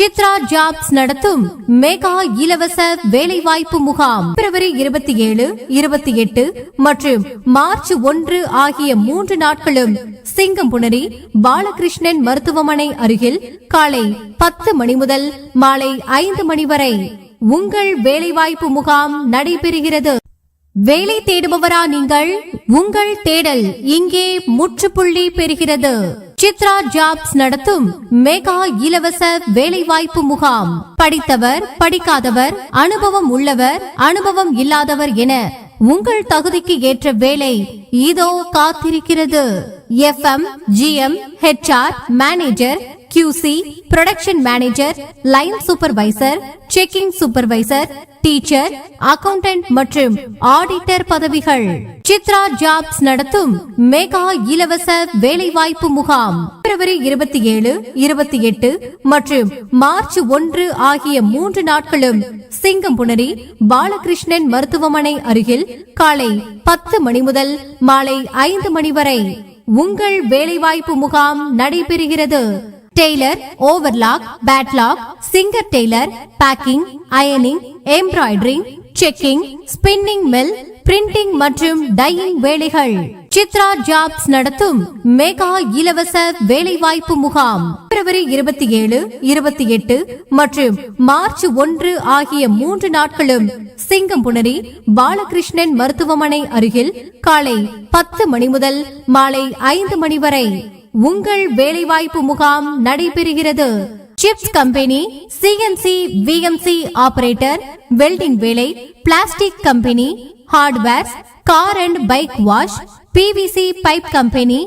Chitra jobs நடத்தும் mega இலவச வேலைவாய்ப்பு முகாம் பிப்ரவரி 27, 28 மற்றும் மார்ச் 1 ஆகிய 3 நாட்களும் சிங்கம்புணரி பாலகிருஷ்ணன் மருத்துவமனை அருகில் காலை 10 மணி முதல் மாலை 5 மணி வரை உங்கள் வேலைவாய்ப்பு முகாம் நடைபெறுகிறது. வேலை தேடுபவரா நீங்கள்? உங்கள் தேடல் இங்கே முற்றுப்புள்ளி பெறுகிறது. சித்ரா ஜாப்ஸ் நடத்தும் மெகா இலவச வேலைவாய்ப்பு முகாம். படித்தவர், படிக்காதவர், அனுபவம் உள்ளவர், அனுபவம் இல்லாதவர் என உங்கள் தகுதிக்கு ஏற்ற வேலை இதோ காத்திருக்கிறது. FM, GM, HR, manager, QC, production manager, line supervisor, checking supervisor, teacher, accountant மற்றும் ஆடிட்டர் பதவிகள். சித்ரா ஜாப்ஸ் நடத்தும் மெகா இலவச வேலைவாய்ப்பு முகாம் பிப்ரவரி 27, 28 மற்றும் மார்ச் 1 ஆகிய 3 நாட்களும் சிங்கம்புணரி பாலகிருஷ்ணன் மருத்துவமனை அருகில் காலை 10 மணி முதல் மாலை 5 மணி வரை உங்கள் வேலைவாய்ப்பு முகாம் நடைபெறுகிறது. டெய்லர், ஓவர்லாக், பேட்லாக், சிங்கர் டெய்லர், பேக்கிங், அயனிங், embroidering, checking, spinning mill, printing மற்றும் டையிங் வேலைகள். சித்ரா ஜாப்ஸ் நடத்தும் மெகா இலவச வேலைவாய்ப்பு முகாம் பிப்ரவரி 27, 28 மற்றும் மார்ச் 1 ஆகிய 3 நாட்களும் சிங்கம்புணரி பாலகிருஷ்ணன் மருத்துவமனை அருகில் காலை 10 மணி முதல் மாலை 5 மணி வரை உங்கள் வேலைவாய்ப்பு முகாம் நடைபெறுகிறது. Chips company, CNC, VMC operator, welding வேலை, plastic company, hardwares, car and bike wash, PVC pipe company,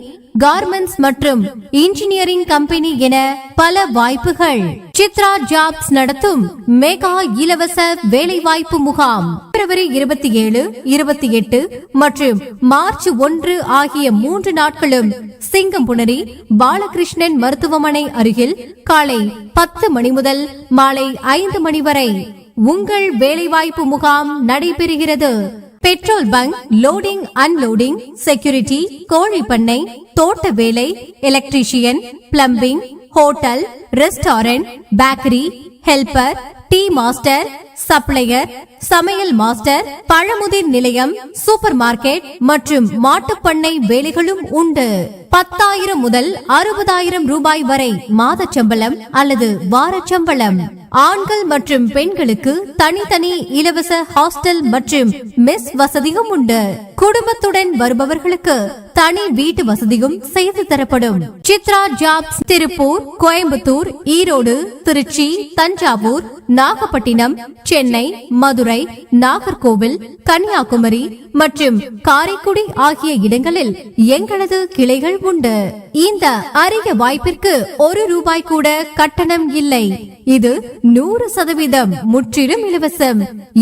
garments மற்றும் இன்ஜினியரிங் கம்பெனி என பல வாய்ப்புகள். சித்ரா ஜாப்ஸ் நடத்தும் மெகா இலவச வேலைவாய்ப்பு முகாம் பிப்ரவரி 27, 28 மற்றும் மார்ச் 1 ஆகிய 3 நாட்களும் சிங்கம்புணரி பாலகிருஷ்ணன் மருத்துவமனை அருகில் காலை 10 மணி முதல் மாலை 5 மணி வரை உங்கள் வேலைவாய்ப்பு முகாம் நடைபெறுகிறது. Petrol bunk, loading unloading, security, கோழி பண்ணை, தோட்ட வேலை, electrician, plumbing, hotel, restaurant, bakery, helper, tea master, supplier, சமையல் மாஸ்டர், பழமுதிர் நிலையம், சூப்பர் மார்க்கெட் மற்றும் மாட்டுப்பண்ணை வேலைகளும் உண்டு. 10,000 முதல் 60,000 ரூபாய் வரை மாத சம்பளம் அல்லது வார சம்பளம். ஆண்கள் மற்றும் பெண்களுக்கு தனித்தனி இலவச ஹாஸ்டல் மற்றும் மெஸ் வசதியும் உண்டு. குடும்பத்துடன் வருபவர்களுக்கு தனி வீட்டு வசதியும் செய்து தரப்படும். சித்ரா ஜாப்ஸ் திருப்பூர், கோயம்புத்தூர், ஈரோடு, திருச்சி, தஞ்சாவூர், நாகப்பட்டினம், சென்னை, மதுரை, நாகர்கோவில், கன்னியாகுமரி மற்றும் காரைக்குடி ஆகிய இடங்களில் எங்களது கிளைகள் உண்டு. இந்த அரிய வாய்ப்பிற்கு 1 ரூபாய் கூட கட்டணம் இல்லை. இது 100% முற்றிலும் இலவசம்.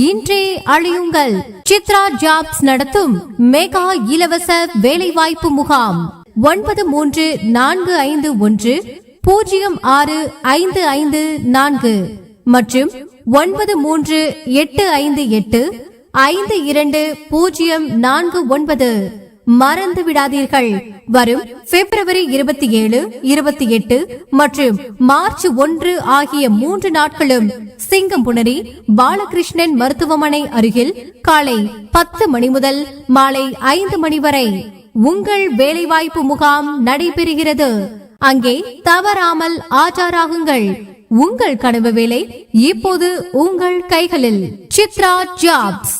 இன்றே அழையுங்கள். சித்ரா ஜாப்ஸ் நடத்தும் மெகா இலவச வேலைவாய்ப்பு முகாம் 9351065554 மற்றும் 9385852049. மறந்து விடாதீர்கள். வரும் பிப்ரவரி 27, 28 மற்றும் மார்ச் 1 ஆகிய 3 நாட்களும் சிங்கம்புணரி பாலகிருஷ்ணன் மருத்துவமனை அருகில் காலை 10 மணி முதல் மாலை 5 மணி வரை உங்கள் வேலைவாய்ப்பு முகாம் நடைபெறுகிறது. அங்கே தவறாமல் ஆஜராகுங்கள். உங்கள் கனவு வேலை இப்போது உங்கள் கைகளில். சித்ரா ஜாப்ஸ்.